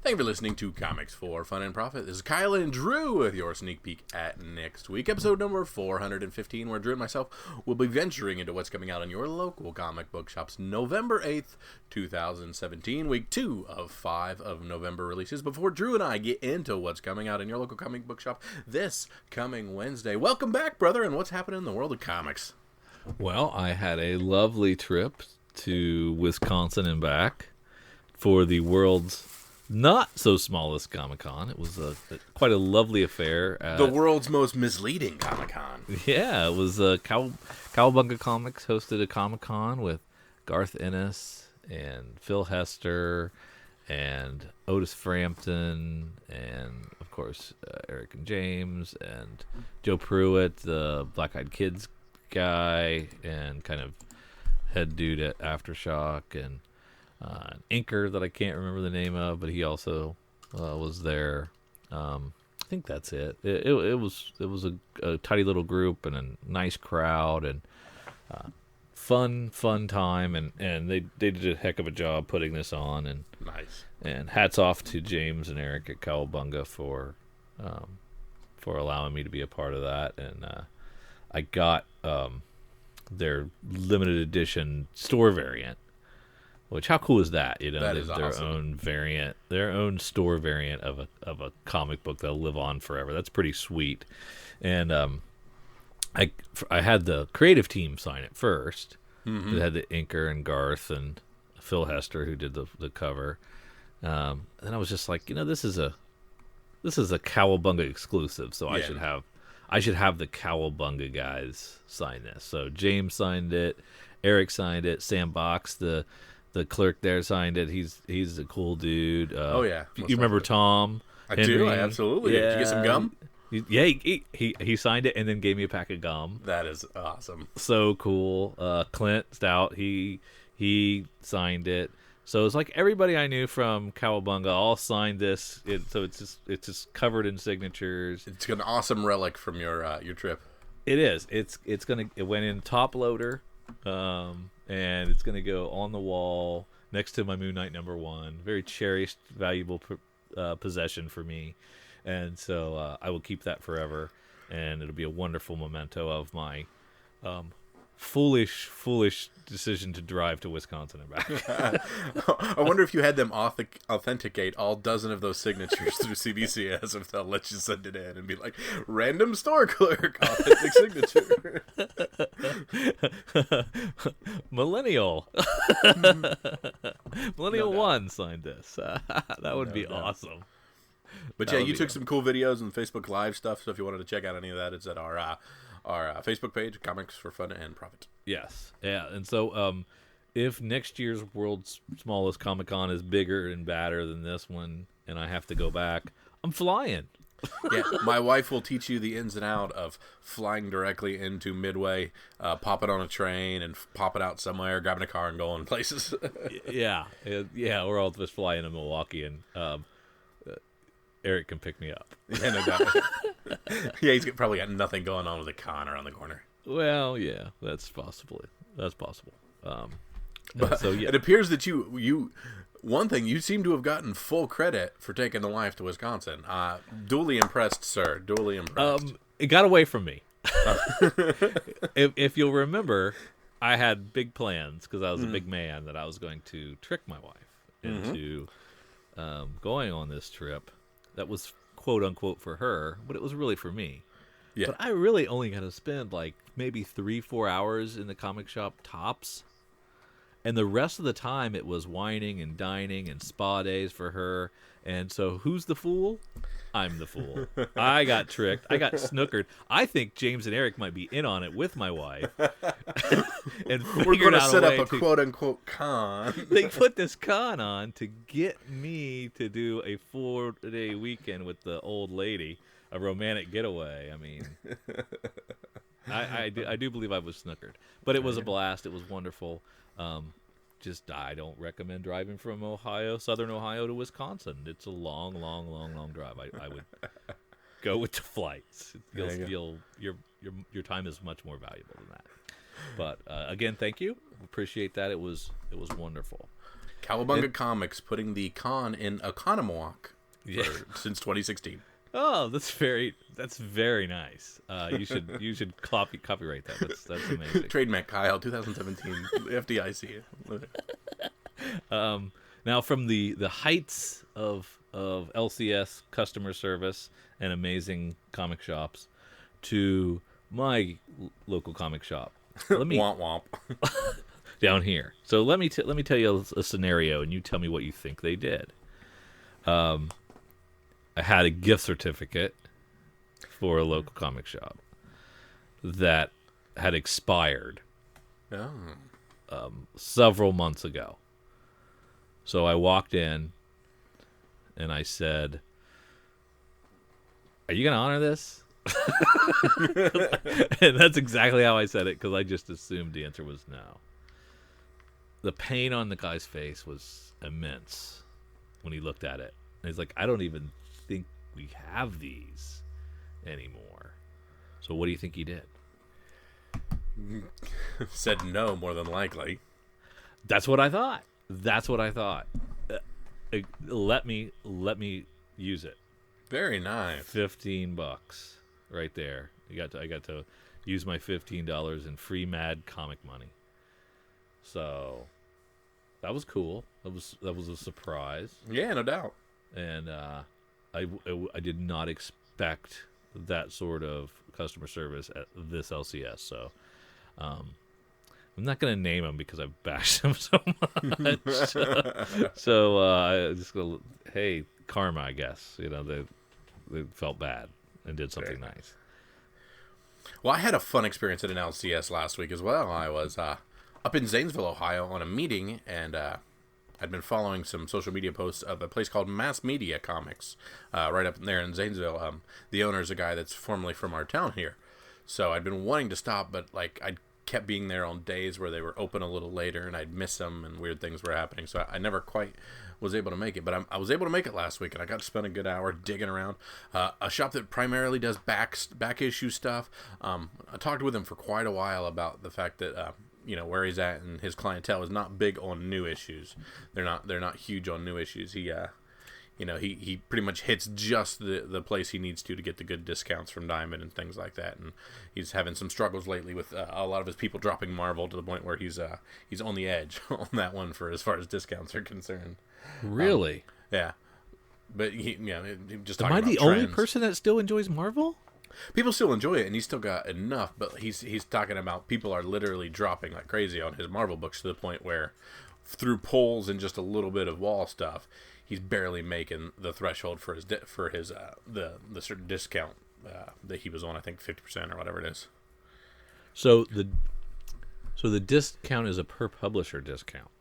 Thank you for listening to Comics for Fun and Profit. This is Kyle and Drew with your sneak peek at next week, episode number 415, where Drew and myself will be venturing into what's coming out in your local comic book shops November 8th, 2017, week 2 of 5 of November releases. Before Drew and I get into what's coming out in your local comic book shop this coming Wednesday, welcome back, brother, and what's happening in the world of comics? Well, I had a lovely trip to Wisconsin and back for the world's not so smallest Comic-Con. It was quite a lovely affair. The world's most misleading Comic-Con. Yeah, it was Cowabunga Comics hosted a Comic-Con with Garth Ennis and Phil Hester and Otis Frampton and, of course, Eric and James and Joe Pruitt, the Black Eyed Kids guy and kind of head dude at Aftershock, and an inker that I can't remember the name of, but he also was there. I think that's it. It was a tidy little group and a nice crowd and fun time, and they did a heck of a job putting this on. And nice. And hats off to James and Eric at Cowabunga for allowing me to be a part of that. And I got their limited edition store variant. Which, how cool is that? You know, that is their awesome. own variant, their own store variant of a comic book that'll live on forever. That's pretty sweet. And I had the creative team sign it first. Mm-hmm. It had the inker and Garth and Phil Hester who did the cover. And I was just like, you know, this is a Cowabunga exclusive, so yeah. I should have the Cowabunga guys sign this. So James signed it, Eric signed it, Sam Box, the clerk there, signed it. He's a cool dude. Oh yeah, you remember Tom? I Henry? do. I absolutely. Yeah. Did you get some gum? Yeah, he signed it and then gave me a pack of gum. That is awesome. So cool. Clint Stout, he signed it. So it's like everybody I knew from Cowabunga all signed this. So it's just covered in signatures. It's an awesome relic from your trip. It is. It went in top loader. And it's going to go on the wall next to my Moon Knight #1. Very cherished, valuable possession for me. And so I will keep that forever. And it'll be a wonderful memento of my foolish decision to drive to Wisconsin and back. I wonder if you had them authenticate all dozen of those signatures through CBCS, if they'll let you send it in and be like, random store clerk, authentic signature. Millennial 1 signed this. That would be awesome. But yeah, you took some cool videos and Facebook Live stuff, so if you wanted to check out any of that, it's at our Facebook page, Comics for Fun and Profit. Yes. Yeah. And so if next year's world's smallest Comic-Con is bigger and badder than this one and I have to go back, I'm flying. Yeah, my wife will teach you the ins and out of flying directly into Midway, popping on a train and popping out somewhere, grabbing a car and going places. Yeah. We're all just flying to Milwaukee, and Eric can pick me up. Yeah, no doubt. Yeah, he's probably got nothing going on with a con around the corner. Well, yeah, that's possible. But so yeah, it appears that you one thing, you seem to have gotten full credit for taking the wife to Wisconsin. Duly impressed, sir. Duly impressed. It got away from me. If you'll remember, I had big plans because I was a big man that I was going to trick my wife into going on this trip. That was quote unquote for her, but it was really for me. Yeah. But I really only got to spend like maybe 3-4 hours in the comic shop tops. And the rest of the time it was whining and dining and spa days for her. And so who's the fool? I'm the fool. I got tricked. I got snookered. I think James and Eric might be in on it with my wife. And we're going to set up a quote-unquote con. They put this con on to get me to do a 4-day weekend with the old lady, a romantic getaway. I mean, I do believe I was snookered. But it was a blast. It was wonderful. I don't recommend driving from southern Ohio to Wisconsin. It's a long drive. I would go with the flights. Your time is much more valuable than that. But again, thank you. Appreciate that. It was wonderful. Cowabunga Comics putting the con in Economwalk since 2016. Oh, that's very nice. You should copyright that. That's amazing. Trademark Kyle 2017 FDIC. Now from the heights of LCS customer service and amazing comic shops to my local comic shop. Let me Womp womp. down here. So let me tell you a scenario, and you tell me what you think they did. I had a gift certificate for a local comic shop that had expired several months ago. So I walked in and I said, "Are you going to honor this?" And that's exactly how I said it, because I just assumed the answer was no. The pain on the guy's face was immense when he looked at it. And he's like, "I don't even think we have these anymore." So what do you think he did? Said no, more than likely. That's what I thought. Let me use it. Very nice. $15 right there. I got to use my $15 in free Mad comic money. So that was cool. That was a surprise. Yeah, no doubt. And I did not expect that sort of customer service at this LCS. So I'm not going to name him because I've bashed him so much. So I just go, hey, karma, I guess. They felt bad and did something nice. Well, I had a fun experience at an LCS last week as well. I was up in Zanesville, Ohio on a meeting, and I'd been following some social media posts of a place called Mass Media Comics right up there in Zanesville. The owner is a guy that's formerly from our town here. So I'd been wanting to stop, but I'd kept being there on days where they were open a little later, and I'd miss them, and weird things were happening. So I never quite was able to make it, but I was able to make it last week, and I got to spend a good hour digging around. A shop that primarily does back issue stuff. I talked with him for quite a while about the fact that where he's at and his clientele is not big on new issues. They're not huge on new issues. He pretty much hits just the place he needs to get the good discounts from Diamond and things like that. And he's having some struggles lately with a lot of his people dropping Marvel to the point where he's on the edge on that one for as far as discounts are concerned. Really? Yeah. But he just am talking I about the trends. only person that still enjoys Marvel? People still enjoy it, and he's still got enough. But he's talking about people are literally dropping like crazy on his Marvel books to the point where, through polls and just a little bit of wall stuff, he's barely making the threshold for his the certain discount that he was on. I think 50% or whatever it is. So the discount is a per publisher discount.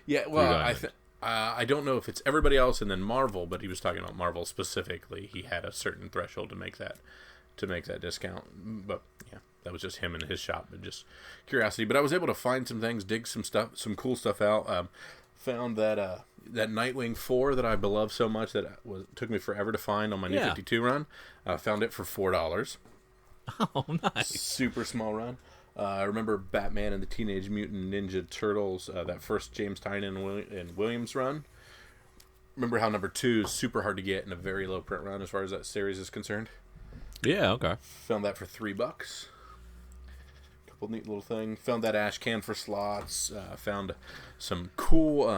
Yeah, well, I don't know if it's everybody else and then Marvel, but he was talking about Marvel specifically. He had a certain threshold to make that discount. But yeah, that was just him and his shop, but just curiosity. But I was able to find some things, dig some cool stuff out. Found that Nightwing 4 that I beloved so much that took me forever to find on my New 52 run. Found it for $4. Oh, nice! Super small run. I remember Batman and the Teenage Mutant Ninja Turtles, that first James Tynion and Williams run. Remember how number 2 is super hard to get in a very low print run as far as that series is concerned? Yeah, okay. Found that for $3. Couple neat little things. Found that ash can for slots. Found some cool,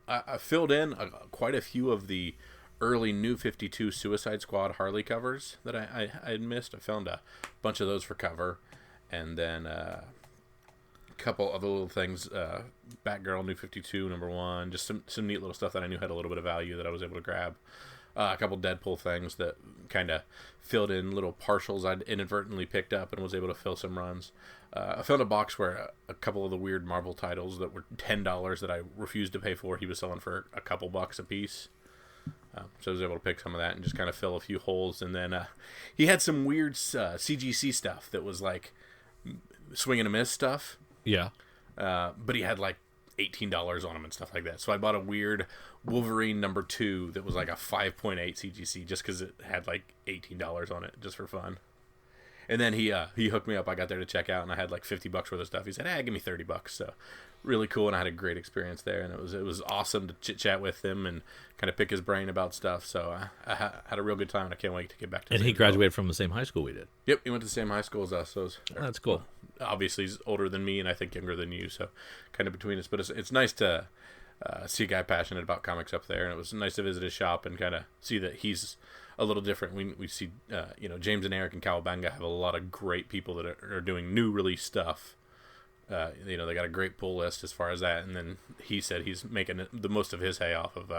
I filled in quite a few of the early New 52 Suicide Squad Harley covers that I had missed. I found a bunch of those for cover. And then a couple other little things, Batgirl New 52 #1, just some neat little stuff that I knew had a little bit of value that I was able to grab. A couple Deadpool things that kind of filled in little partials I'd inadvertently picked up and was able to fill some runs. I found a box where a couple of the weird Marvel titles that were $10 that I refused to pay for, he was selling for a couple bucks a piece. So I was able to pick some of that and just kind of fill a few holes. And then he had some weird CGC stuff that was like swing and a miss stuff. Yeah. But he had like $18 on them and stuff like that. So I bought a weird Wolverine #2 that was like a 5.8 CGC just because it had like $18 on it, just for fun. And then he hooked me up. I got there to check out, and I had like $50 worth of stuff. He said, "Hey, give me $30." So really cool, and I had a great experience there, and it was awesome to chit chat with him and kind of pick his brain about stuff. So I had a real good time, and I can't wait to get back to. And he graduated from the same high school we did. Yep, he went to the same high school as us. So That's cool. Obviously, he's older than me, and I think younger than you. So kind of between us, but it's nice to see a guy passionate about comics up there, and it was nice to visit his shop and kind of see that he's a little different. We see, James and Eric and Cowabunga have a lot of great people that are doing new release stuff. They got a great pull list as far as that, and then he said he's making the most of his hay off of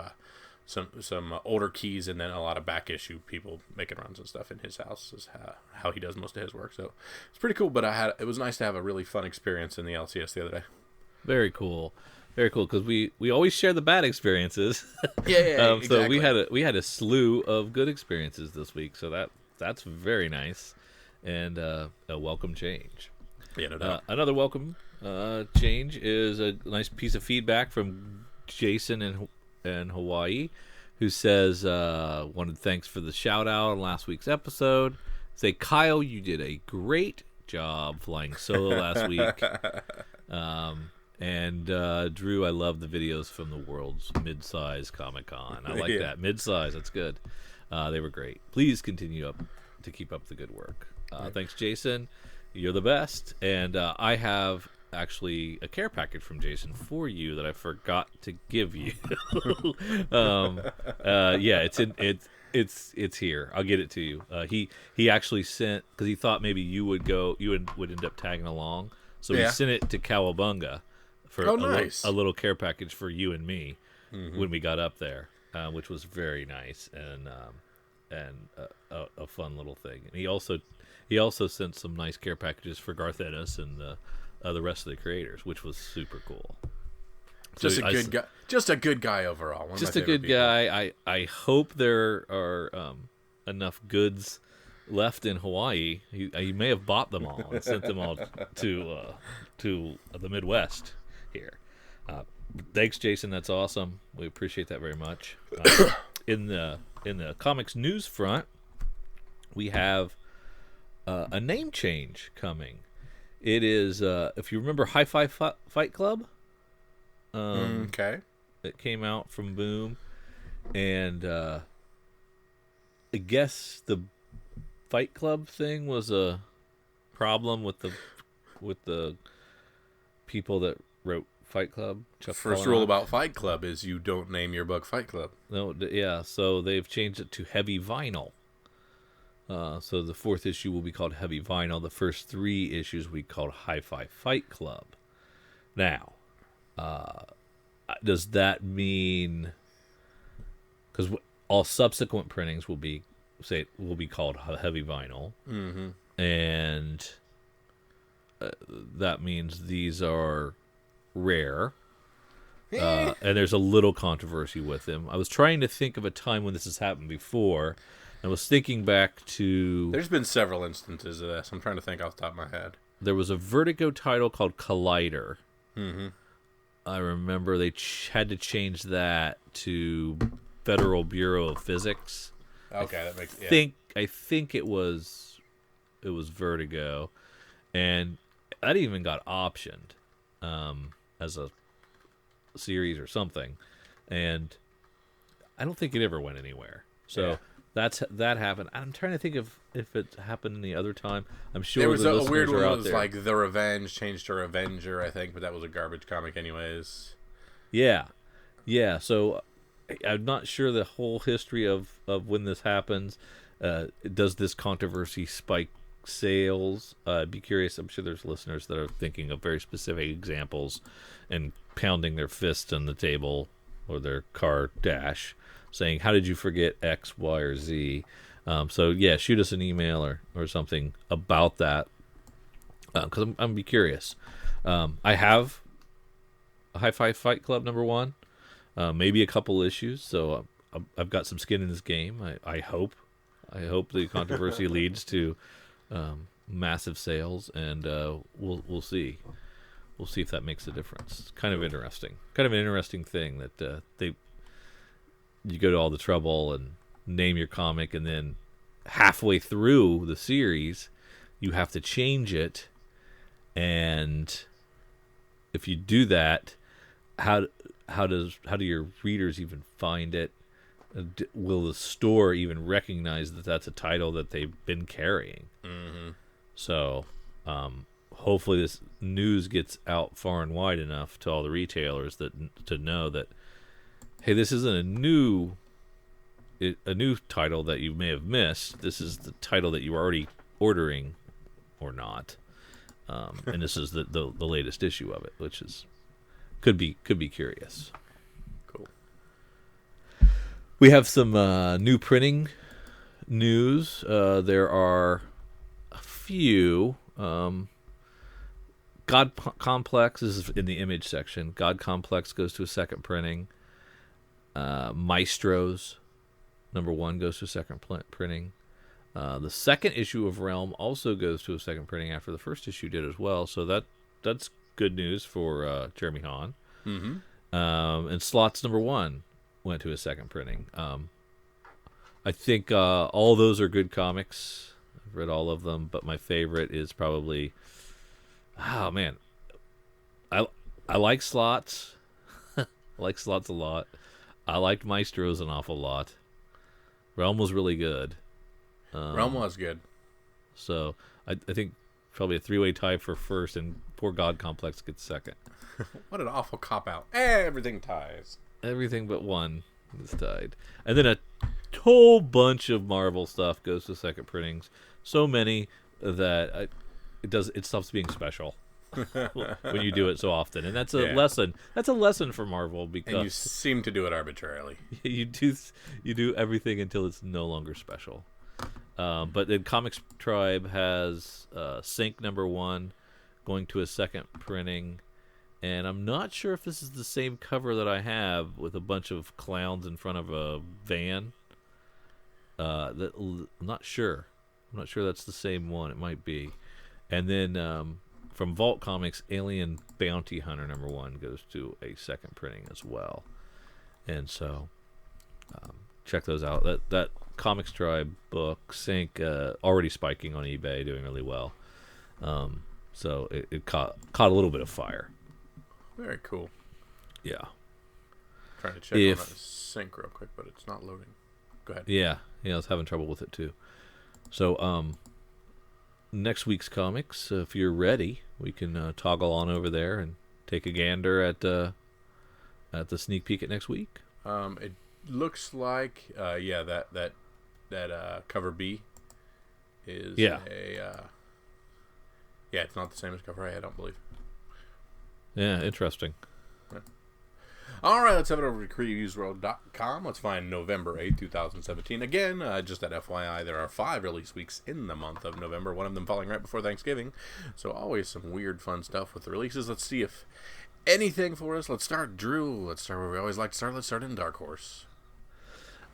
some older keys, and then a lot of back issue people making runs and stuff in his house is how he does most of his work. So it's pretty cool. But it was nice to have a really fun experience in the LCS the other day. Very cool. Very cool, because we always share the bad experiences. Yeah, exactly. So we had a slew of good experiences this week. So that's very nice, and a welcome change. Yeah, no doubt. Another welcome change is a nice piece of feedback from Jason in Hawaii, who says, wanted thanks for the shout out on last week's episode. Say, Kyle, you did a great job flying solo last week. And Drew, I love the videos from the world's mid-size Comic-Con. I like that. Mid-size, that's good. They were great. Please continue to keep up the good work. Thanks, Jason. You're the best. And I have actually a care package from Jason for you that I forgot to give you. It's here. I'll get it to you. He actually sent, because he thought maybe you would end up tagging along. So he sent it to Cowabunga for a little care package for you and me when we got up there, which was very nice and a fun little thing. And he also sent some nice care packages for Garth Ennis and the rest of the creators, which was super cool. Just a good guy. Just a good guy overall. Just a good guy. I hope there are enough goods left in Hawaii. He may have bought them all and sent them all to the Midwest here. Thanks, Jason. That's awesome. We appreciate that very much. In the comics news front, we have a name change coming. It is, if you remember, Hi-Fi Fight Club. Okay. It came out from Boom, and I guess the Fight Club thing was a problem with the people that wrote Fight Club. First rule about Fight Club is you don't name your book Fight Club. No, yeah. So they've changed it to Heavy Vinyl. So the fourth issue will be called Heavy Vinyl. The first three issues will be called Hi-Fi Fight Club. Now, does that mean, because all subsequent printings will be called Heavy Vinyl, and that means these are rare, and there's a little controversy with them. I was trying to think of a time when this has happened before. I was thinking back to... There's been several instances of this. I'm trying to think off the top of my head. There was a Vertigo title called Collider. Mm-hmm. I remember they had to change that to Federal Bureau of Physics. Okay, that makes... I think it was Vertigo, and that even got optioned as a series or something, and I don't think it ever went anywhere. So... Yeah. That happened. I'm trying to think if it happened any other time. I'm sure there was the a weird one. It was like The Revenge changed to Revenger, I think, but that was a garbage comic, anyways. Yeah. So I'm not sure the whole history of when this happens. Does this controversy spike sales? I'd be curious. I'm sure there's listeners that are thinking of very specific examples and pounding their fist on the table or their car dash, saying, how did you forget X, Y, or Z? So, yeah, shoot us an email or something about that, because I'm be curious. I have a Hi-Fi Fight Club #1, maybe a couple issues, so I've got some skin in this game. I hope the controversy leads to massive sales, and we'll see. We'll see if that makes a difference. It's kind of interesting. Kind of an interesting thing that you go to all the trouble and name your comic, and then halfway through the series, you have to change it, and if you do that, how do your readers even find it? Will the store even recognize that that's a title that they've been carrying? Mm-hmm. So hopefully this news gets out far and wide enough to all the retailers to know that, hey, this isn't a new title that you may have missed. This is the title that you were already ordering or not, and this is the latest issue of it, which is could be curious. Cool. We have some new printing news. There are a few. God Complex is in the image section. God Complex goes to a second printing. Maestro's #1 goes to a second printing. The second issue of Realm also goes to a second printing after the first issue did as well. So that's good news for Jeremy Hahn. Mm-hmm. And Slots #1 went to a second printing. I think all those are good comics. I've read all of them, but my favorite is probably, oh man, I like Slots. I like Slots a lot. I liked Maestro's an awful lot. Realm was really good. Realm was good. So I think probably a 3-way tie for first, and poor God Complex gets second. What an awful cop-out. Everything ties. Everything but one is tied. And then a whole bunch of Marvel stuff goes to second printings. So many that it stops being special when you do it so often. And that's a lesson. That's a lesson for Marvel, because And you seem to do it arbitrarily. you do everything until it's no longer special. But then Comics Tribe has Sync #1 going to a second printing. And I'm not sure if this is the same cover that I have with a bunch of clowns in front of a van. I'm not sure. I'm not sure that's the same one. It might be. And then from Vault Comics, Alien Bounty Hunter #1 goes to a second printing as well. And so check those out. That Comics Tribe book, Sync, already spiking on eBay, doing really well. So it caught a little bit of fire. Very cool. Yeah. Trying to check on that Sync real quick, but it's not loading. Go ahead. Yeah, I was having trouble with it too. So next week's comics, if you're ready, we can toggle on over there and take a gander at the sneak peek at next week. It looks like that cover B is it's not the same as cover A, I don't believe. Yeah, interesting. Yeah. All right, let's have it over to creationsworld.com. Let's find November 8th, 2017. Again, just that FYI, there are 5 release weeks in the month of November, one of them falling right before Thanksgiving. So always some weird, fun stuff with the releases. Let's see if anything for us. Let's start, Drew. Let's start where we always like to start. Let's start in Dark Horse.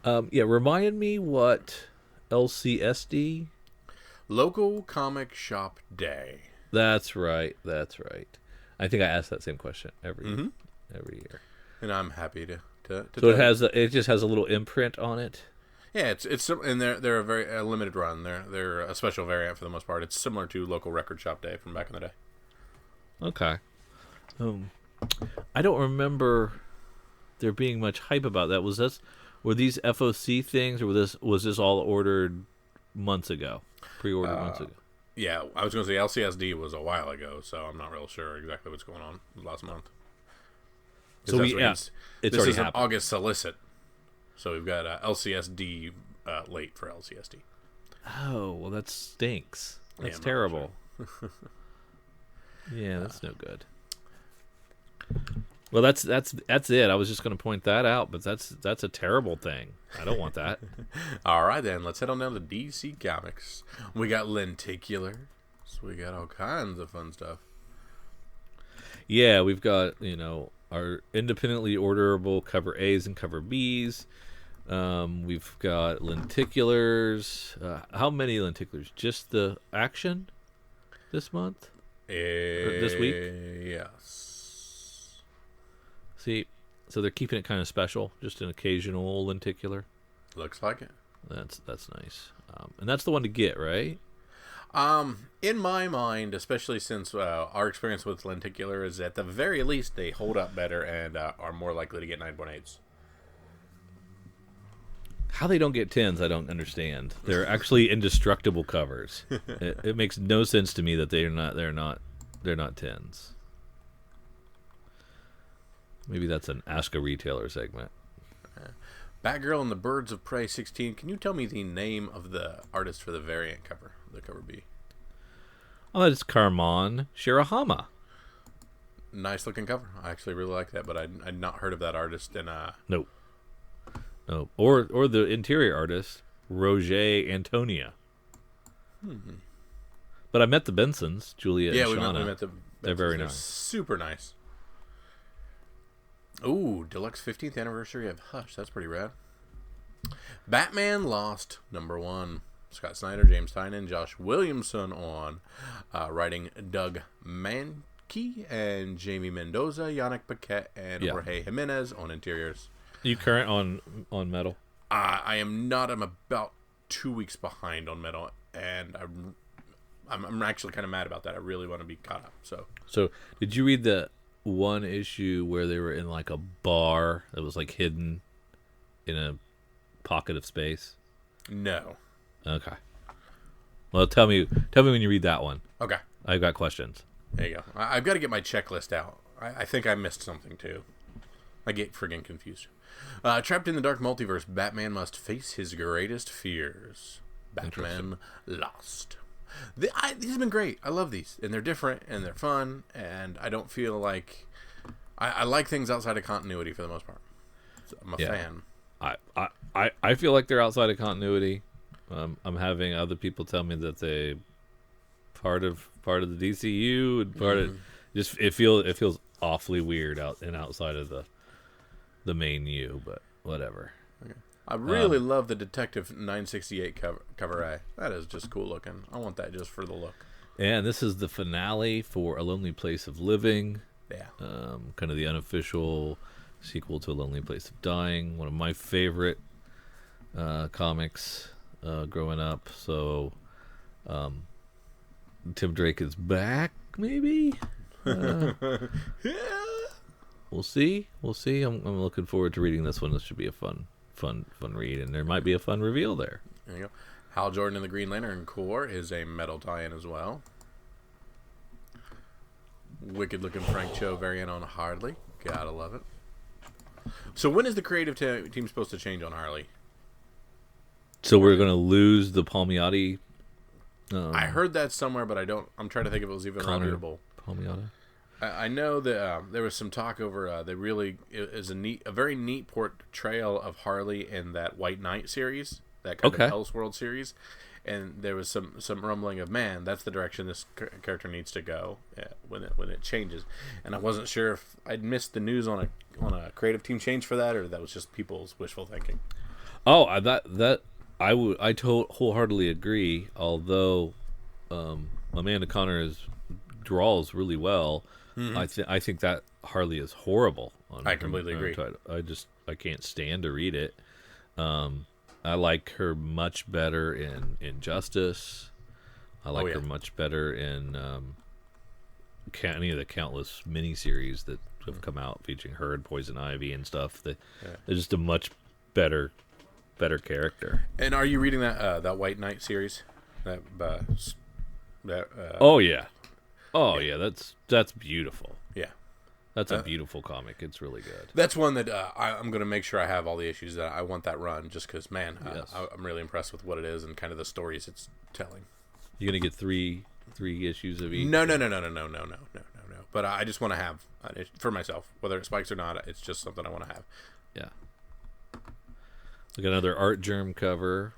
Remind me what LCSD? Local Comic Shop Day. That's right. I think I ask that same question every year. And I'm happy to so it just has a little imprint on it. Yeah, it's and they're a very limited run. They're a special variant for the most part. It's similar to Local Record Shop Day from back in the day. Okay. I don't remember there being much hype about that. Were these FOC things, or was this all ordered months ago? Pre-ordered months ago. Yeah, I was going to say LCSD was a while ago, so I'm not real sure exactly what's going on last month. So it's this already is an happened. August solicit, so we've got LCSD late for LCSD. Oh, well, that stinks. That's I'm terrible. Yeah, that's no good. Well, that's it. I was just going to point that out, but that's a terrible thing. I don't want that. All right, then. Let's head on down to DC Comics. We got Lenticular. So we got all kinds of fun stuff. Yeah, we've got, our independently orderable cover A's and cover B's. We've got lenticulars. How many lenticulars? Just the Action this month? Or this week? Yes. See, so they're keeping it kind of special, just an occasional lenticular. Looks like it. That's nice. And that's the one to get, right? In my mind, especially since our experience with lenticular is at the very least they hold up better and are more likely to get 9.8s. How they don't get 10s, I don't understand. They're actually indestructible covers. It makes no sense to me that they're not 10s. Maybe that's an Ask a Retailer segment. Batgirl and the Birds of Prey 16. Can you tell me the name of the artist for the variant cover? The cover B. Oh, that's Carmon Shirahama. Nice looking cover. I actually really like that, but I'd not heard of that artist. And Nope. No. Or the interior artist, Roger Antonia. But I met the Bensons, Julia and Shauna. we met the. They're very They're nice. super nice. Ooh, deluxe 15th anniversary of Hush. That's pretty rad. Batman Lost #1. Scott Snyder, James Tynan, Josh Williamson on writing, Doug Mankey and Jamie Mendoza, Yannick Paquette, and Jorge Jimenez on interiors. You current on metal? I am not. I'm about 2 weeks behind on metal, and I'm actually kind of mad about that. I really want to be caught up. So did you read the one issue where they were in like a bar that was like hidden in a pocket of space? No. Okay. Well, tell me when you read that one. Okay. I've got questions. There you go. I've got to get my checklist out. I think I missed something too. I get friggin' confused. Trapped in the dark multiverse, Batman must face his greatest fears. Batman Lost. These have been great. I love these, and they're different, and they're fun, and I don't feel like I like things outside of continuity for the most part. So I'm a fan. I feel like they're outside of continuity. I'm having other people tell me that they part of the DCU and part of just it feels awfully weird outside of the main U, but whatever. Okay. I really love the Detective 968 cover A. That is just cool looking. I want that just for the look. And this is the finale for A Lonely Place of Living. Yeah. Kind of the unofficial sequel to A Lonely Place of Dying. One of my favorite comics growing up. So Tim Drake is back, maybe? Yeah. We'll see. I'm looking forward to reading this one. This should be a fun read, and there might be a fun reveal there. There you go. Hal Jordan and the Green Lantern Corps is a metal tie-in as well. Wicked looking Frank Cho variant on Harley. Gotta love it. So when is the creative team supposed to change on Harley? So we're going to lose the Palmiotti. I heard that somewhere, but I'm trying to think if it was even reputable. Palmiotti. I know that there was some talk over. It is a very neat portrayal of Harley in that White Knight series, that kind of Elseworld series, and there was some rumbling of, man, that's the direction this character needs to go when it changes, and I wasn't sure if I'd missed the news on a creative team change for that, or that was just people's wishful thinking. Oh, I wholeheartedly agree. Although Amanda Conner draws really well. Mm-hmm. I think that Harley is horrible. I completely agree. I can't stand to read it. I like her much better in Justice. I like her much better in any of the countless miniseries that have come out featuring her and Poison Ivy and stuff. They're just a much better character. And are you reading that White Knight series? Oh yeah. Oh yeah, that's beautiful. Yeah, that's a beautiful comic. It's really good. That's one that I'm going to make sure I have all the issues that I want that run, just because, man, I'm really impressed with what it is and kind of the stories it's telling. You going to get three issues of each? No. But I just want to have for myself, whether it spikes or not. It's just something I want to have. Yeah. Look, another Art Germ cover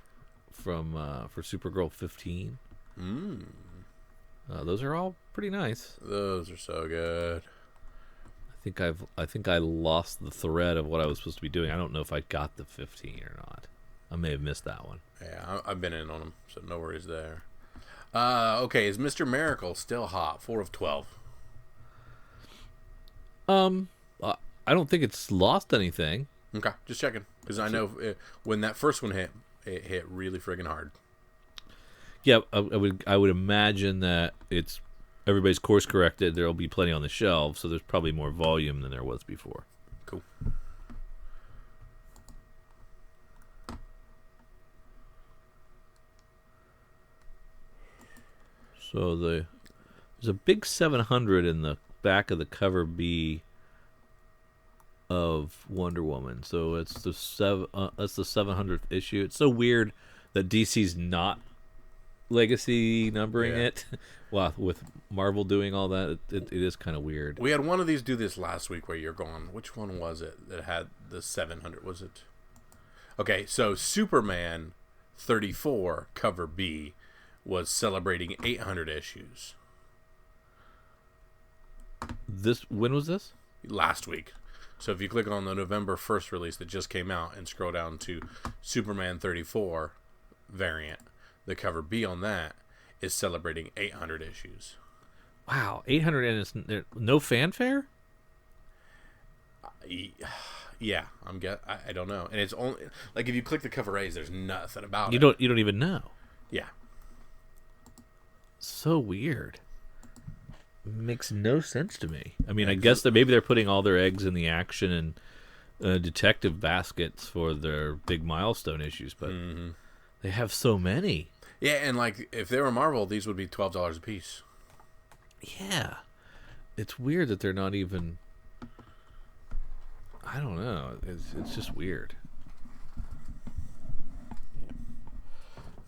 from for Supergirl 15. Those are all pretty nice. Those are so good. I think I lost the thread of what I was supposed to be doing. I don't know if I got the 15 or not. I may have missed that one. Yeah, I've been in on them, so no worries there. Okay, is Mr. Miracle still hot? 4 of 12. I don't think it's lost anything. Okay, just checking, because I know when that first one hit, it hit really friggin' hard. Yeah, I would imagine that it's everybody's course corrected. There'll be plenty on the shelves, so there's probably more volume than there was before. Cool. So there's a big 700 in the back of the cover B of Wonder Woman. So it's the 700th issue. It's so weird that DC's not legacy numbering it. Well, with Marvel doing all that, it is kind of weird. We had one of these do this last week where you're going, which one was it that had the 700? Was it? Okay, so Superman 34 cover B was celebrating 800 issues. When was this? Last week. So if you click on the November 1st release that just came out and scroll down to Superman 34 variant, the cover B on that is celebrating 800 issues. Wow, 800, and it's no fanfare? Yeah, I don't know. And it's only like if you click the cover A's, there's nothing about it. You don't even know. Yeah. So weird. Makes no sense to me. I mean, I guess that maybe they're putting all their eggs in the action and detective baskets for their big milestone issues, but they have so many. Yeah, and like if they were Marvel, these would be $12 a piece. Yeah. It's weird that they're not even... I don't know. It's just weird.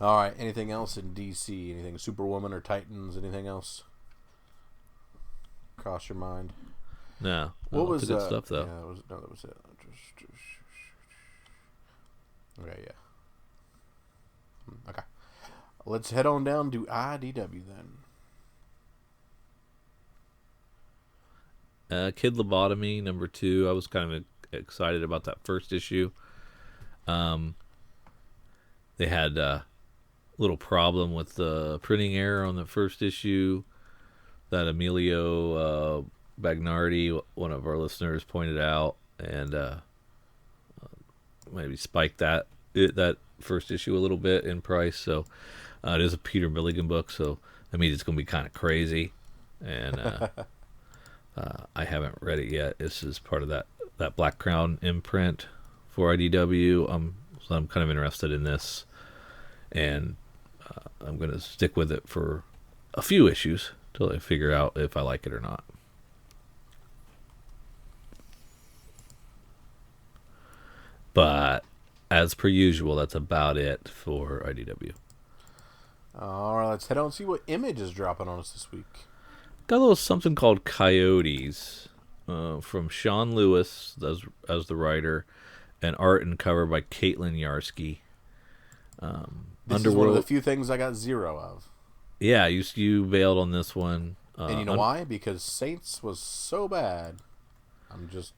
All right. Anything else in DC? Anything Superwoman or Titans? Anything else cross your mind? No. What was good stuff though? Yeah, that was it. Okay, yeah. Okay. Let's head on down to IDW then. Kid Lobotomy #2. I was kind of excited about that first issue. They had a little problem with the printing error on the first issue that Emilio Bagnardi, one of our listeners, pointed out, and maybe spiked that first issue a little bit in price. So it is a Peter Milligan book, so that means it's going to be kind of crazy. And I haven't read it yet. This is part of that Black Crown imprint for IDW. So I'm kind of interested in this, and I'm going to stick with it for a few issues till I figure out if I like it or not. But as per usual, that's about it for IDW. All right, let's head on and see what Image is dropping on us this week. Got a little something called Coyotes from Sean Lewis as the writer, and art and cover by Caitlin Yarsky. This is one of the few things I got 0 of. Yeah, you bailed on this one. And you know why? Because Saints was so bad.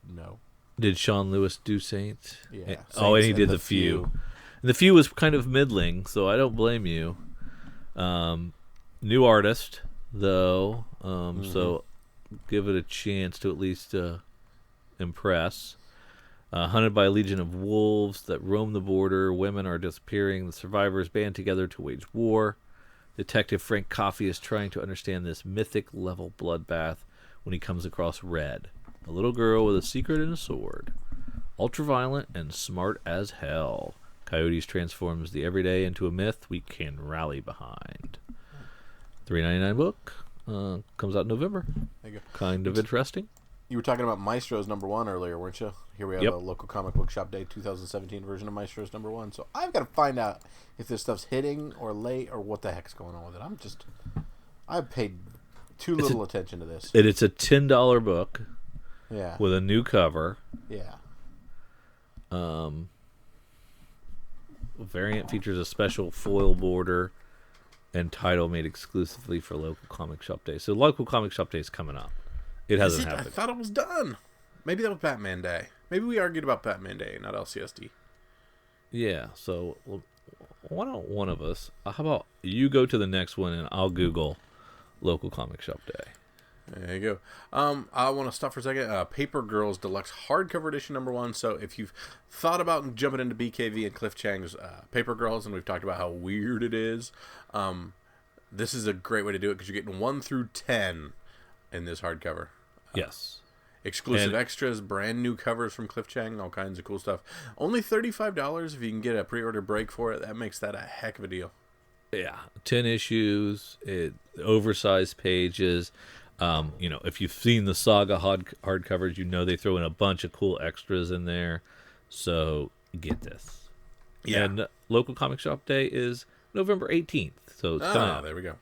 No. Did Sean Lewis do Saints? Yeah. Saints, and he did the Few. And the Few was kind of middling, so I don't blame you. New artist, though, so give it a chance to at least impress. Hunted by a legion of wolves that roam the border, women are disappearing, the survivors band together to wage war. Detective Frank Coffey is trying to understand this mythic-level bloodbath when he comes across Red, a little girl with a secret and a sword. Ultra-violent and smart as hell, Coyotes transforms the everyday into a myth we can rally behind. $3.99 book. Comes out in November. There you go. Kind of interesting. You were talking about Maestro's #1 earlier, weren't you? Here we have a local comic book shop day 2017 version of Maestro's #1. So I've got to find out if this stuff's hitting or late or what the heck's going on with it. I've paid too little attention to this. It's a $10 book. Yeah. With a new cover. Yeah. Variant features a special foil border and title made exclusively for local comic shop day. So local comic shop day is coming up. It hasn't happened. I thought it was done. Maybe that was Batman Day. Maybe we argued about Batman Day, not LCSD. Yeah, so why don't one of us, how about you go to the next one and I'll Google local comic shop day. There you go. I want to stop for a second. Paper Girls Deluxe Hardcover Edition #1. So if you've thought about jumping into BKV and Cliff Chang's Paper Girls, and we've talked about how weird it is, this is a great way to do it because you're getting 1 through 10 in this hardcover. Yes. Exclusive extras, brand new covers from Cliff Chang, all kinds of cool stuff. Only $35 if you can get a pre-order break for it. That makes that a heck of a deal. Yeah, 10 issues, oversized pages. If you've seen the Saga hardcovers, you know they throw in a bunch of cool extras in there. So get this. Yeah. And local comic shop day is November 18th. So it's coming out. There we go.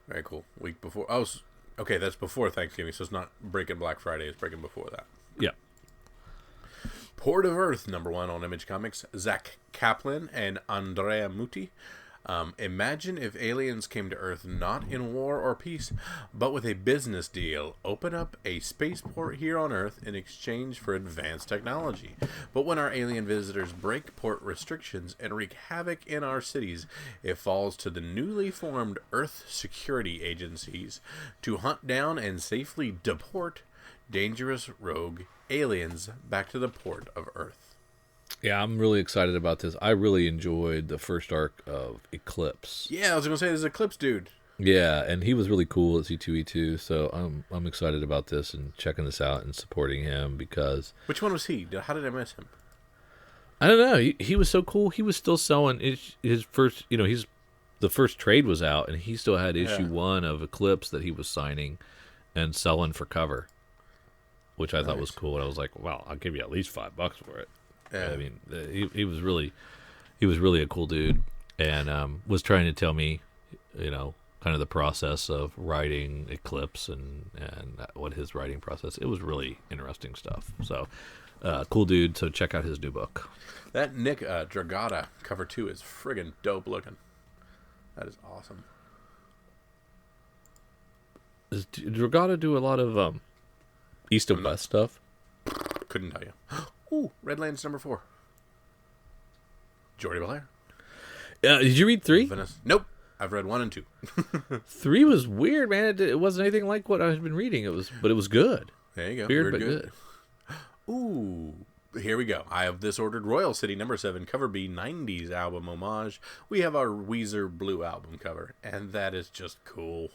Very cool. Week before. Oh, okay, that's before Thanksgiving, so it's not breaking Black Friday. It's breaking before that. Yeah. Port of Earth #1 on Image Comics. Zach Kaplan and Andrea Muti. Imagine if aliens came to Earth not in war or peace, but with a business deal. Open up a spaceport here on Earth in exchange for advanced technology. But when our alien visitors break port restrictions and wreak havoc in our cities, it falls to the newly formed Earth security agencies to hunt down and safely deport dangerous rogue aliens back to the port of Earth. Yeah, I'm really excited about this. I really enjoyed the first arc of Eclipse. Yeah, I was going to say, there's Eclipse dude. Yeah, and he was really cool at C2E2, so I'm excited about this and checking this out and supporting him because... Which one was he? How did I miss him? I don't know. He was so cool. He was still selling his first... the first trade was out, and he still had issue 1 of Eclipse that he was signing and selling for cover, which I thought was cool. And I was like, well, I'll give you at least $5 for it. Yeah. I mean, he was really a cool dude, and was trying to tell me, kind of the process of writing Eclipse and what his writing process. It was really interesting stuff. So, cool dude. So check out his new book. That Nick Dragata cover 2 is friggin' dope looking. That is awesome. Does Dragata do a lot of East and West stuff? Couldn't tell you. Ooh, Redlands #4. Jordy Belair. Did you read 3? Venice. Nope. I've read 1 and 2. 3 was weird, man. It wasn't anything like what I had been reading. But it was good. There you go. Weird but good. Ooh, here we go. I have this ordered. Royal City #7, cover B, 90s album homage. We have our Weezer Blue album cover, and that is just cool.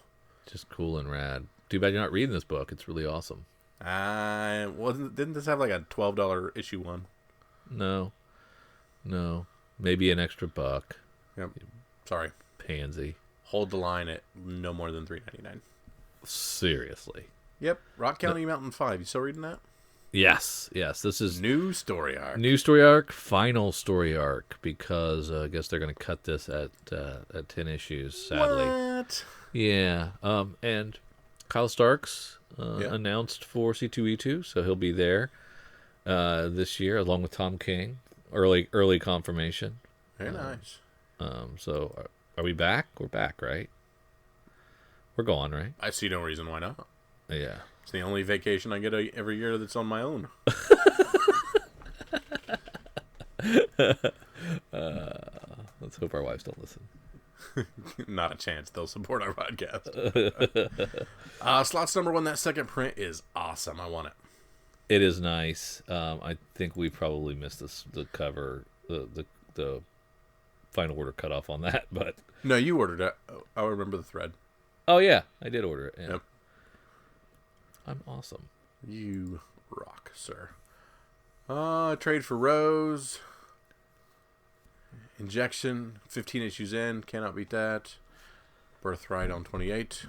Just cool and rad. Too bad you're not reading this book. It's really awesome. Didn't this have like a $12 issue 1? No. Maybe an extra $1. Yep. Sorry. Pansy. Hold the line at no more than $3.99. Seriously. Yep. Rock County Mountain 5. You still reading that? Yes. This is new story arc. Final story arc, because I guess they're going to cut this at 10 issues, sadly. What? Yeah. And Kyle Starks announced for C2E2, so he'll be there this year along with Tom King. Early confirmation. Very nice. So are we back? We're back, right? We're going, right? I see no reason why not. Yeah. It's the only vacation I get every year that's on my own. Let's hope our wives don't listen. Not a chance. They'll support our podcast. Slots #1, that second print is awesome. I want it. It is nice. I think we probably missed the cover, the final order cutoff on that, but no, you ordered it. I remember the thread. Oh yeah, I did order it. Yeah. Yep. I'm awesome. You rock, sir. Trade for Rose. Injection, 15 issues in. Cannot beat that. Birthright on 28.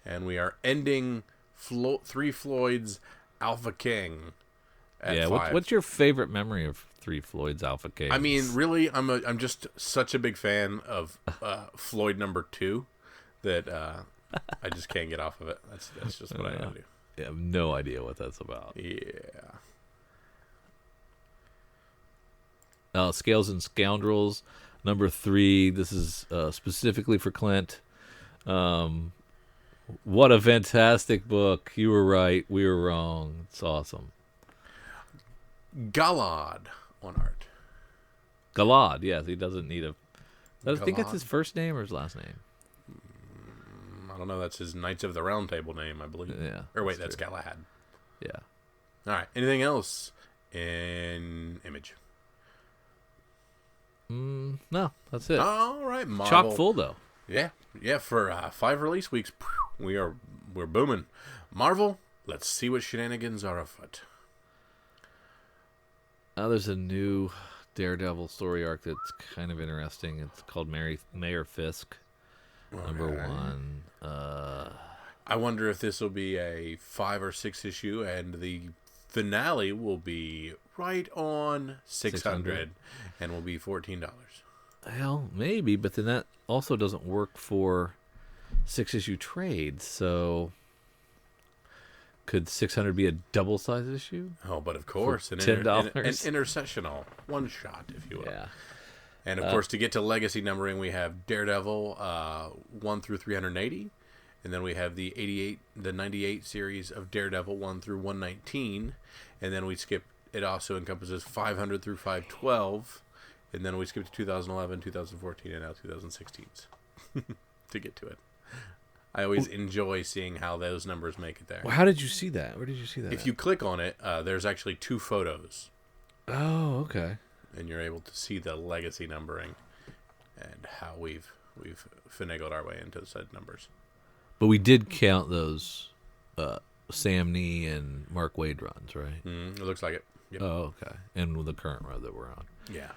And we are ending 3 Floyd's Alpha King at 5. What's your favorite memory of 3 Floyd's Alpha King? I mean, really, I'm just such a big fan of Floyd #2 that I just can't get off of it. That's just what I gotta do. I have no idea what that's about. Yeah. Scales and Scoundrels #3. This is specifically for Clint. What a fantastic book. You were right. We were wrong. It's awesome. Galad on art. Galad, yes. He doesn't need a... I think that's his first name or his last name. I don't know. That's his Knights of the Round Table name, I believe. Yeah. Or wait, that's Galahad. Yeah. All right. Anything else in Image? No, that's it. All right, Marvel. Chock full though. Yeah. For 5 release weeks, we're booming. Marvel. Let's see what shenanigans are afoot. There's a new Daredevil story arc that's kind of interesting. It's called Mayor Fisk, #1. I wonder if this will be a 5 or 6 issue, and the finale will be right on 600 and will be $14. Well, maybe, but then that also doesn't work for 6-issue trades. So could 600 be a double-size issue? Oh, but of course, an $10. intercessional one-shot, if you will. Yeah. And of course, to get to legacy numbering, we have Daredevil 1 through 380, and then we have the 98 series of Daredevil 1 through 119, and then we skip. It also encompasses 500 through 512, and then we skip to 2011, 2014, and now 2016s to get to it. I always enjoy seeing how those numbers make it there. Well, how did you see that? Where did you see that? If you click on it, there's actually 2 photos. Oh, okay. And you're able to see the legacy numbering and how we've finagled our way into said numbers. But we did count those Sam Nee and Mark Waid runs, right? It looks like it. Yep. Oh, okay. And with the current run that we're on. Yeah.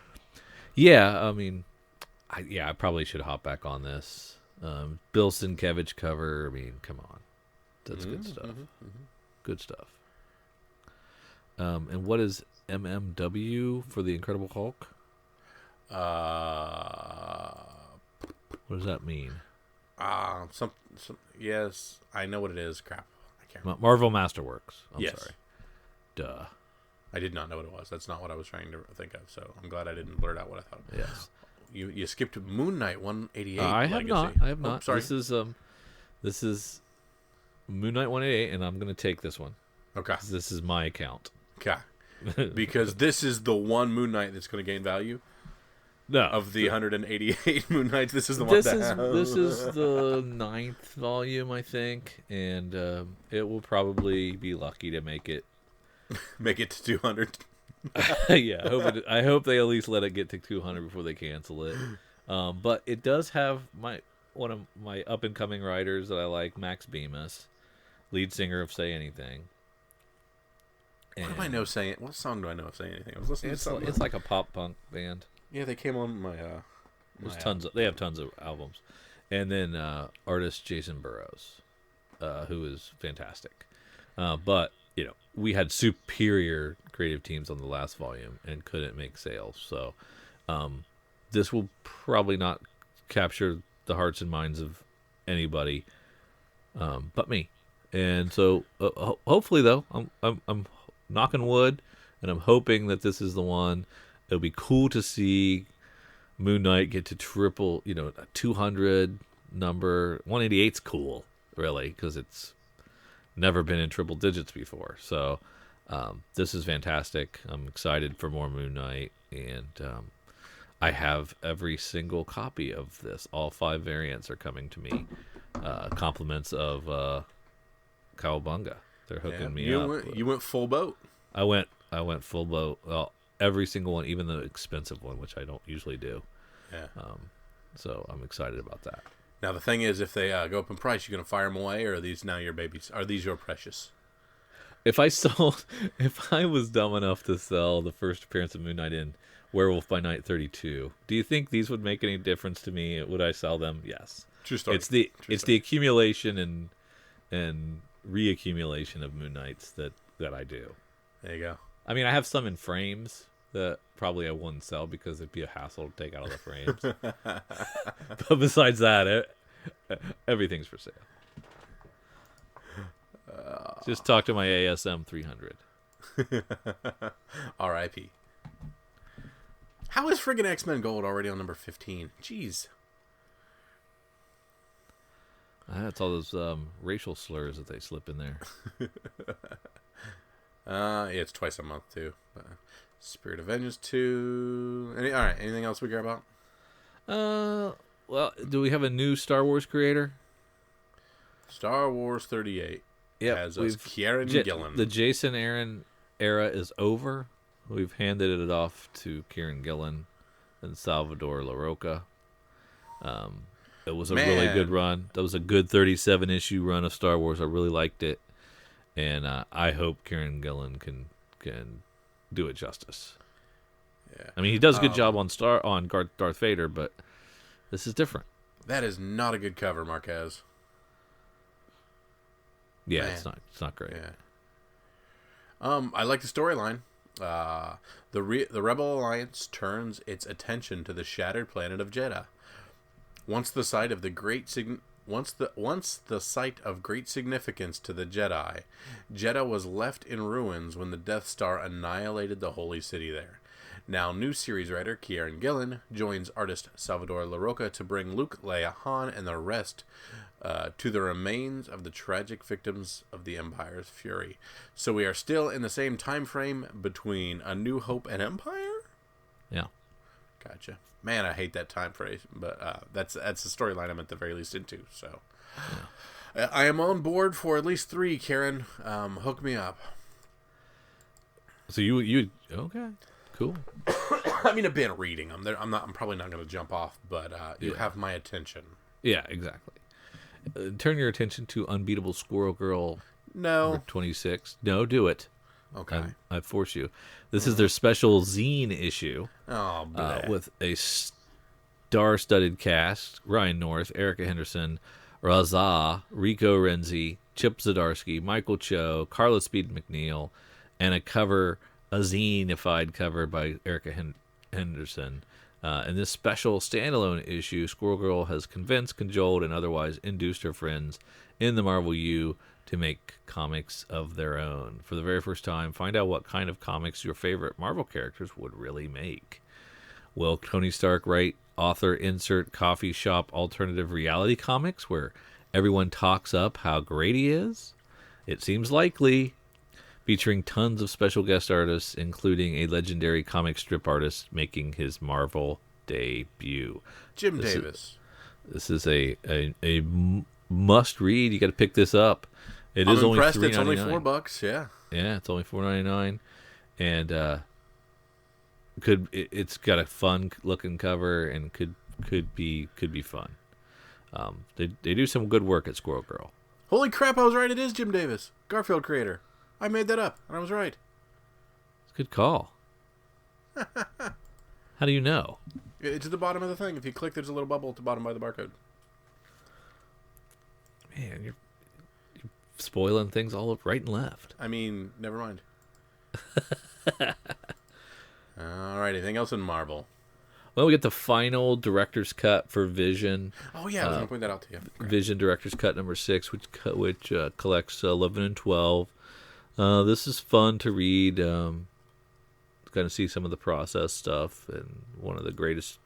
Yeah, I mean, I probably should hop back on this. Bill Sienkiewicz cover. I mean, come on. That's good stuff. Good stuff. And what is MMW for the Incredible Hulk? What does that mean? Some yes, I know what it is. Crap, I can't remember. Marvel Masterworks. I'm Yes. sorry. Duh. I did not know what it was. That's not what I was trying to think of. So I'm glad I didn't blurt out what I thought. Yes. You skipped Moon Knight 188. I have Legacy. not. I have not. Sorry. This is Moon Knight 188, and I'm going to take this one. Okay. This is my account. Okay. Because this is the one Moon Knight that's going to gain value. No, Of the 188 Moon Knights, this is the one. this is the 9th volume, I think, and it will probably be lucky to make it. Make it to 200. Yeah, I hope they at least let it get to 200 before they cancel it. But it does have one of my up and coming writers that I like, Max Bemis, lead singer of Say Anything. What do I know? What song do I know of Say Anything? I was listening to something. It's like a pop punk band. Yeah, they came on my. They have tons of albums, and then artist Jason Burrows, who is fantastic. But we had superior creative teams on the last volume and couldn't make sales. So this will probably not capture the hearts and minds of anybody but me. And so hopefully, though, I'm knocking wood, and I'm hoping that this is the one. It'll be cool to see Moon Knight get to triple, a 200 number. 188's cool, really, because it's never been in triple digits before. So this is fantastic. I'm excited for more Moon Knight, and I have every single copy of this. All 5 variants are coming to me. Compliments of Cowabunga. They're hooking me up. You went full boat. I went full boat. Well, every single one, even the expensive one, which I don't usually do. Yeah. So I'm excited about that. Now the thing is, if they go up in price, you're gonna fire them away, or are these now your babies? Are these your precious? If I was dumb enough to sell the first appearance of Moon Knight in Werewolf by Night 32, do you think these would make any difference to me? Would I sell them? Yes. True story. It's the accumulation and reaccumulation of Moon Knights that I do. There you go. I mean, I have some in frames that probably I wouldn't sell because it'd be a hassle to take out of the frames. But besides that, everything's for sale. Just talk to my ASM 300. R.I.P. How is friggin' X-Men Gold already on number 15? Jeez. That's all those racial slurs that they slip in there. Yeah, it's twice a month too. Spirit of Vengeance 2. All right, anything else we care about? Well, do we have a new Star Wars creator? Star Wars 38 has us Kieran Gillen. The Jason Aaron era is over. We've handed it off to Kieran Gillen and Salvador LaRocca. It was a really good run. That was a good 37-issue run of Star Wars. I really liked it, and I hope Kieran Gillen can do it justice. Yeah, I mean, he does a good job on Darth Vader, but this is different. That is not a good cover, Marquez. Yeah, man. It's not great. Yeah. I like the storyline. The Rebel Alliance turns its attention to the shattered planet of Jeddah. Once the site of great significance to the Jedi, Jeddah was left in ruins when the Death Star annihilated the holy city there. Now, new series writer Kieran Gillen joins artist Salvador LaRocca to bring Luke, Leia, Han, and the rest to the remains of the tragic victims of the Empire's fury. So we are still in the same time frame between A New Hope and Empire? Yeah. Gotcha. Man, I hate that time frame, but that's the storyline I'm at the very least into. So I am on board for at least 3, Karen. Hook me up. So you okay. Cool. I mean, I've been reading them. I'm probably not going to jump off, but you have my attention. Yeah, exactly. Turn your attention to Unbeatable Squirrel Girl. No. 26. No, do it. Okay. I force you. This is their special zine issue. Oh, with a star-studded cast: Ryan North, Erica Henderson, Raza, Rico Renzi, Chip Zdarsky, Michael Cho, Carla Speed McNeil, and a zine-ified cover by Erica Henderson. In this special standalone issue, Squirrel Girl has convinced, cajoled, and otherwise induced her friends in the Marvel U to make comics of their own. For the very first time, find out what kind of comics your favorite Marvel characters would really make. Will Tony Stark write author insert coffee shop alternative reality comics where everyone talks up how great he is? It seems likely. Featuring tons of special guest artists, including a legendary comic strip artist making his Marvel debut. Jim Davis. This is a must read. You got to pick this up. I'm only impressed. $3.99. It's only $4. Yeah. Yeah, it's only $4.99, and it's got a fun looking cover and could be fun. They do some good work at Squirrel Girl. Holy crap! I was right. It is Jim Davis, Garfield creator. I made that up, and I was right. It's a good call. How do you know? It's at the bottom of the thing. If you click, there's a little bubble at the bottom by the barcode. Man, you're spoiling things all up right and left. I mean, never mind. All right, anything else in Marvel? Well, we get the final director's cut for Vision. Oh yeah, I was going to point that out to you. Great. Vision director's cut number 6, which collects 11 and 12. This is fun to read. Kind of see some of the process stuff, and one of the greatest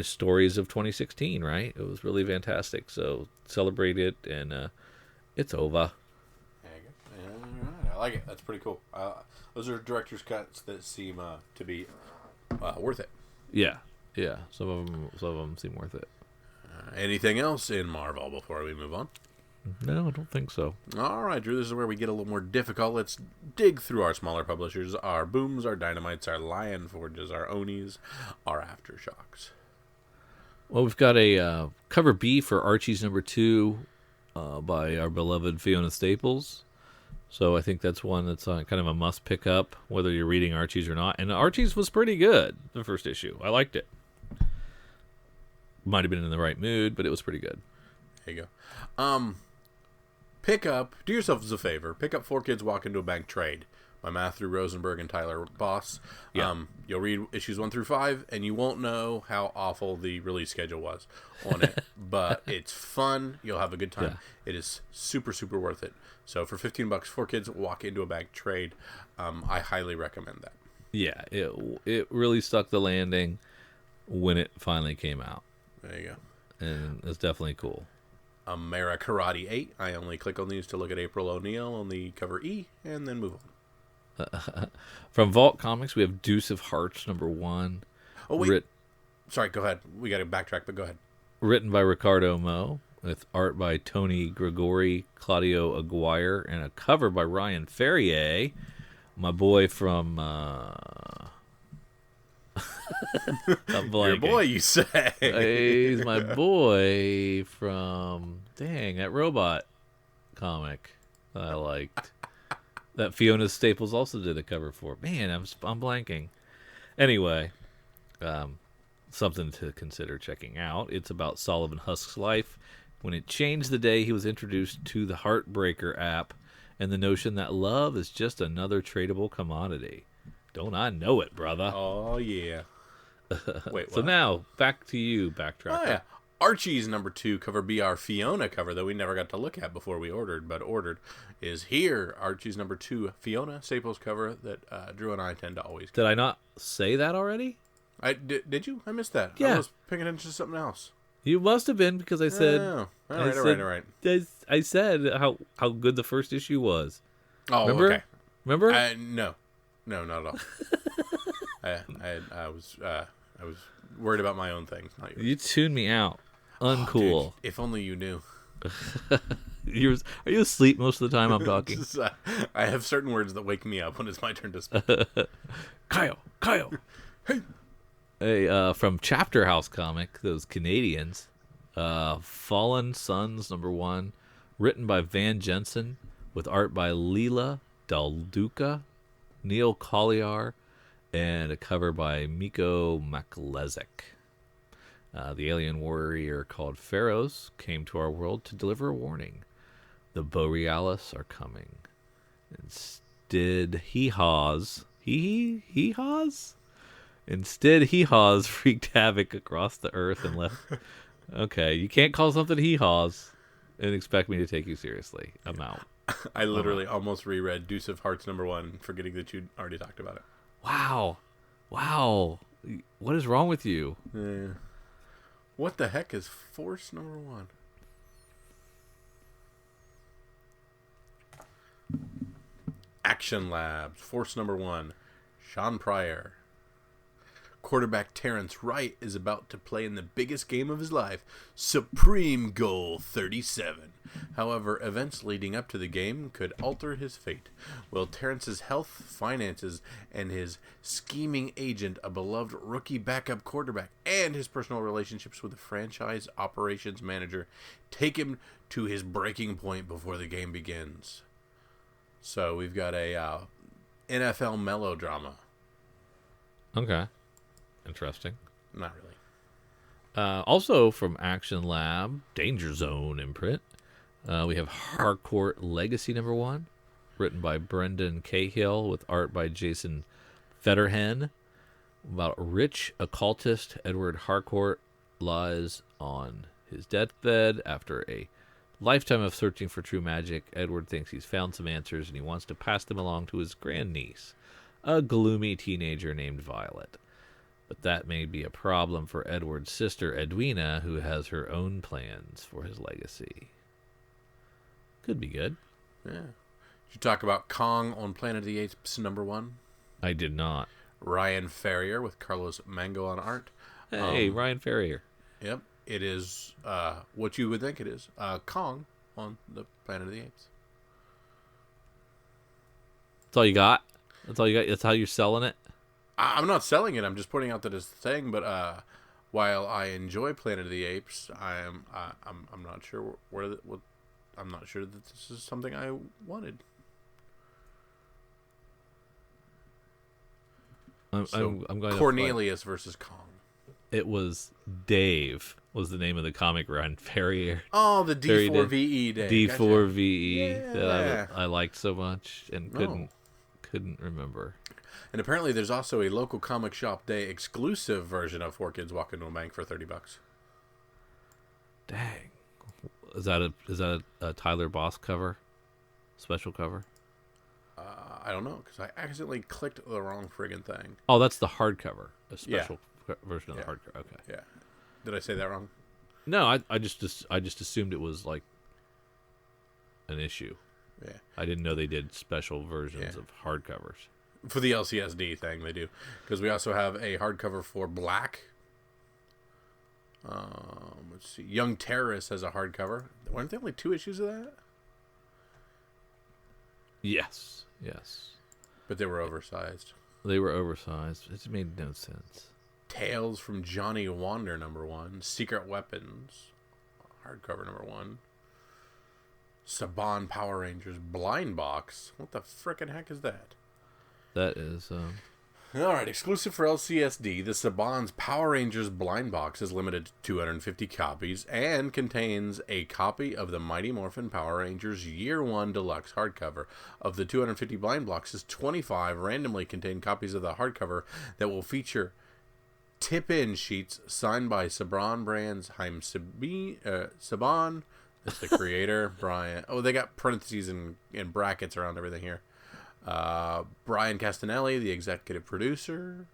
stories of 2016. Right? It was really fantastic. So celebrate it, and it's over. There you go. All right, I like it. That's pretty cool. Those are director's cuts that seem to be worth it. Yeah. Some of them seem worth it. Anything else in Marvel before we move on? No, I don't think so. All right, Drew, this is where we get a little more difficult. Let's dig through our smaller publishers, our Booms, our Dynamites, our Lion Forges, our Onis, our Aftershocks. Well, we've got a cover B for Archie's number 2 by our beloved Fiona Staples. So I think that's one that's kind of a must pick up, whether you're reading Archie's or not. And Archie's was pretty good, the first issue. I liked it. Might have been in the right mood, but it was pretty good. There you go. Do yourself a favor. Pick up 4 Kids Walk Into a Bank Trade by Matthew Rosenberg and Tyler Boss. Yeah. You'll read issues 1 through 5, and you won't know how awful the release schedule was on it. But it's fun. You'll have a good time. Yeah. It is super, super worth it. So for $15, 4 Kids Walk Into a Bank Trade. I highly recommend that. Yeah, it really stuck the landing when it finally came out. There you go. And it's definitely cool. Amera Karate 8. I only click on these to look at April O'Neil on the cover E, and then move on. From Vault Comics, we have Deuce of Hearts number 1. Oh, wait. Sorry, go ahead. We got to backtrack, but go ahead. Written by Ricardo Mo with art by Tony Gregori, Claudio Aguirre, and a cover by Ryan Ferrier, my boy from I'm Your blanking. boy, you say? He's my boy from that robot comic that I liked. That Fiona Staples also did a cover for. Man, I'm blanking. Anyway, something to consider checking out. It's about Sullivan Husk's life when it changed the day he was introduced to the Heartbreaker app and the notion that love is just another tradable commodity. Don't I know it, brother? Oh, yeah. Wait, what? So now, back to you, Backtracker. Oh, yeah. Archie's number 2 cover, be our Fiona cover that we never got to look at before we ordered, is here. Archie's number 2 Fiona Staples cover that Drew and I tend to always. Did I not say that already? Did you? I missed that. Yeah. I was paying attention to something else. You must have been, because I said. Oh, all right. I said how good the first issue was. Oh, remember? okay. Remember? No, not at all. I was worried about my own things, not yours. You tuned me out. Uncool. Oh, dude, if only you knew. Are you asleep most of the time I'm talking? I have certain words that wake me up when it's my turn to speak. Kyle. Hey. Hey, from Chapter House Comic, those Canadians. Fallen Sons #1, written by Van Jensen, with art by Leela Dalduca, Neil Collier, and a cover by Miko Maklezek. The alien warrior called Pharaohs came to our world to deliver a warning. The Borealis are coming. Instead, Hee-Haws wreaked havoc across the earth and left. Okay, you can't call something Hee-Haws and expect me to take you seriously. I'm out. I literally almost reread Deuce of Hearts #1, forgetting that you'd already talked about it. Wow. What is wrong with you? Yeah. What the heck is Force #1? Action Labs, Force #1, Sean Pryor. Quarterback Terrence Wright is about to play in the biggest game of his life, Supreme Goal 37. However, events leading up to the game could alter his fate. Will Terrence's health, finances, and his scheming agent, a beloved rookie backup quarterback, and his personal relationships with the franchise operations manager take him to his breaking point before the game begins? So we've got a NFL melodrama. Okay. Interesting. Not really. Also from Action Lab, Danger Zone imprint, we have Harcourt Legacy #1, written by Brendan Cahill with art by Jason Fetterhen, about rich occultist Edward Harcourt lies on his deathbed after a lifetime of searching for true magic. Edward thinks he's found some answers and he wants to pass them along to his grandniece, a gloomy teenager named Violet. But that may be a problem for Edward's sister, Edwina, who has her own plans for his legacy. Could be good. Yeah. Did you talk about Kong on Planet of the Apes #1? I did not. Ryan Ferrier with Carlos Mango on art. Hey, Ryan Ferrier. Yep. It is what you would think it is. Kong on the Planet of the Apes. That's all you got? That's all you got? That's how you're selling it? I'm not selling it. I'm just pointing out that it's the thing. But while I enjoy Planet of the Apes, I'm not sure I'm not sure that this is something I wanted. I'm going Cornelius versus Kong. It was Dave was the name of the comic Ryan Ferrier. Oh, the D4VE Dave. D4VE Gotcha. that I liked so much and couldn't remember. And apparently there's also a local comic shop day exclusive version of Four Kids Walk Into a Bank for $30. Dang. Is that a Tyler Boss cover? Special cover? I don't know, because I accidentally clicked the wrong friggin' thing. Oh, that's the hardcover. A special version of the hardcover. Okay. Yeah. Did I say that wrong? No, I just assumed it was like an issue. Yeah. I didn't know they did special versions of hardcovers. For the LCSD thing, they do. Because we also have a hardcover for Black. Let's see. Young Terrorist has a hardcover. Weren't there only 2 issues of that? Yes. But they were oversized. They were oversized. It made no sense. Tales from Johnny Wander, #1. Secret Weapons, hardcover #1. Saban Power Rangers Blind Box. What the frickin' heck is that? That is... Alright, exclusive for LCSD, the Saban's Power Rangers Blind Box is limited to 250 copies and contains a copy of the Mighty Morphin Power Rangers Year 1 Deluxe hardcover. Of the 250 blind boxes, 25 randomly contain copies of the hardcover that will feature tip-in sheets signed by Saban Brands Haim Saban. That's the creator, Brian. Oh, they got parentheses and brackets around everything here. Brian Castanelli, the executive producer,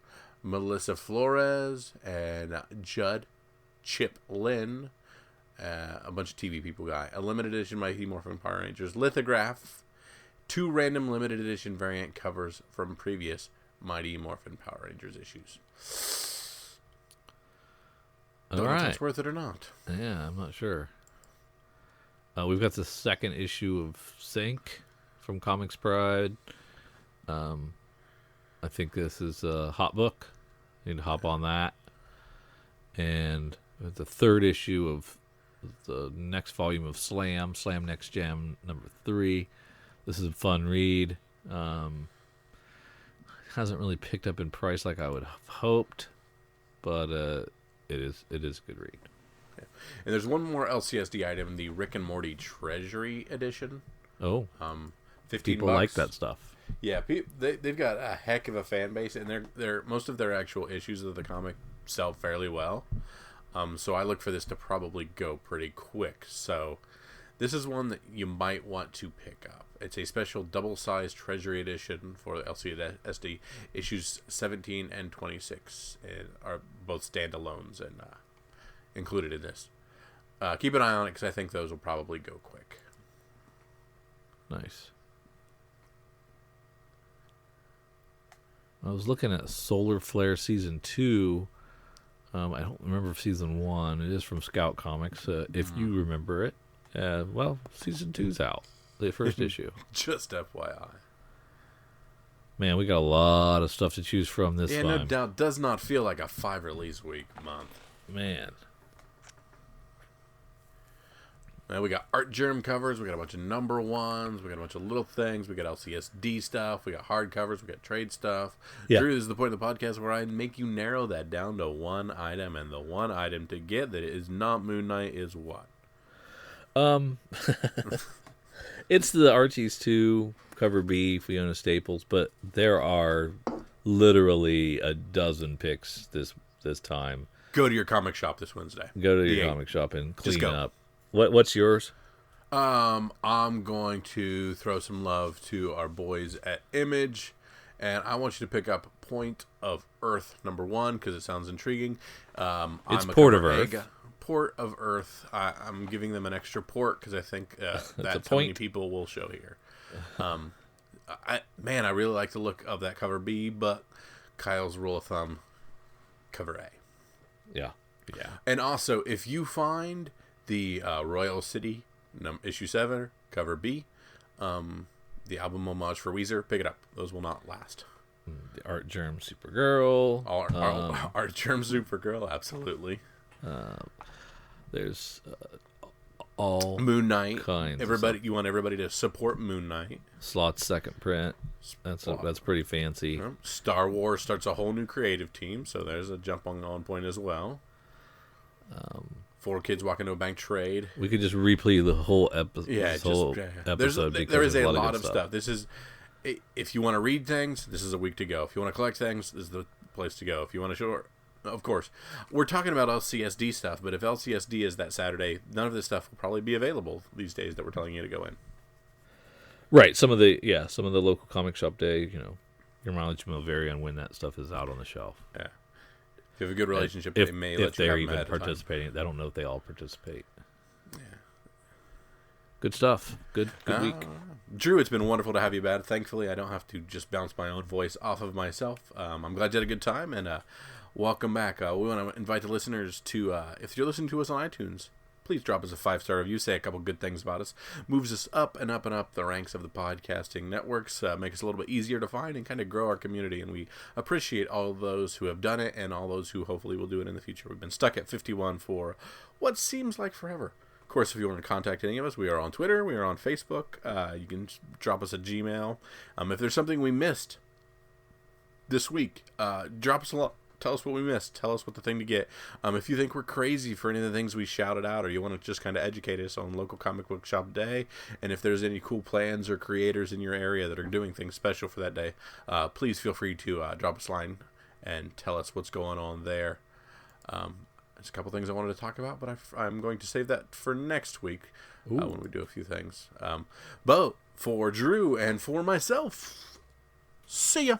Melissa Flores, and Judd Chip Lynn, a bunch of TV people guy. A limited edition Mighty Morphin Power Rangers lithograph, 2 random limited edition variant covers from previous Mighty Morphin Power Rangers issues. Don't know if it's worth it or not. Yeah, I'm not sure. We've got the 2nd issue of Sync from Comics Pride. I think this is a hot book. You need to hop on that. And the 3rd issue of the next volume of Slam Next Gem #3. This is a fun read. Hasn't really picked up in price like I would have hoped, but it is a good read. Yeah. And there's one more LCSD item, the Rick and Morty Treasury Edition. Oh, 15 people bucks. like that stuff. Yeah, they've got a heck of a fan base, and they're most of their actual issues of the comic sell fairly well. So I look for this to probably go pretty quick. So this is one that you might want to pick up. It's a special double-sized Treasury Edition for the LCSD. Issues 17 and 26 are both standalones and included in this. Keep an eye on it because I think those will probably go quick. Nice. I was looking at Solar Flare Season 2. I don't remember Season 1. It is from Scout Comics. If you remember it. Well, Season 2's out. The first issue. Just FYI. Man, we got a lot of stuff to choose from this time. Yeah, no doubt. Does not feel like a 5 release month. Man. We got Art Germ covers. We got a bunch of #1s. We got a bunch of little things. We got LCSD stuff. We got hardcovers. We got trade stuff. Yeah. Drew, this is the point of the podcast where I make you narrow that down to one item, and the one item to get that is not Moon Knight is what? It's the Archie's 2 cover B, Fiona Staples, but there are literally a dozen picks this time. Go to your comic shop this Wednesday. Go to your comic shop and Just clean go. up. What's yours? I'm going to throw some love to our boys at Image, and I want you to pick up Point of Earth #1 because it sounds intriguing. It's Port of Earth. Port of Earth. I'm giving them an extra port because I think that's how many people will show here. I really like the look of that cover B, but Kyle's rule of thumb, cover A. Yeah. And also, if you find the Royal City issue 7 cover B, the album homage for Weezer, pick it up. Those will not last. The Art Germ Supergirl. Art Germ Supergirl, absolutely. There's all Moon Knight. kinds. You want everybody to support Moon Knight. Slot's second print. That's pretty fancy. Star Wars starts a whole new creative team, so there's a jump on point as well. 4 kids walk into a bank trade. We could just replay the whole episode. There is a lot of stuff. This is, if you want to read things, this is a week to go. If you want to collect things, this is the place to go. If you want to show, of course, we're talking about LCSD stuff. But if LCSD is that Saturday, none of this stuff will probably be available these days that we're telling you to go in. Right. Some of the local comic shop day, your mileage will vary on when that stuff is out on the shelf. Yeah. If you have a good relationship, they may let you have them they're even ahead of time. participating. I don't know if they all participate. Yeah. Good stuff. Good week. Drew, it's been wonderful to have you back. Thankfully, I don't have to just bounce my own voice off of myself. I'm glad you had a good time, and welcome back. We want to invite the listeners to, if you're listening to us on iTunes, please drop us a 5-star review, say a couple good things about us. Moves us up and up and up the ranks of the podcasting networks, make us a little bit easier to find, and kind of grow our community. And we appreciate all those who have done it and all those who hopefully will do it in the future. We've been stuck at 51 for what seems like forever. Of course, if you want to contact any of us, we are on Twitter, we are on Facebook. You can drop us a Gmail. If there's something we missed this week, drop us a lot. Tell us what we missed. Tell us what the thing to get. If you think we're crazy for any of the things we shouted out, or you want to just kind of educate us on local comic book shop day, and if there's any cool plans or creators in your area that are doing things special for that day, please feel free to drop us a line and tell us what's going on there. There's a couple things I wanted to talk about, but I'm going to save that for next week when we do a few things. But for Drew and for myself, see ya.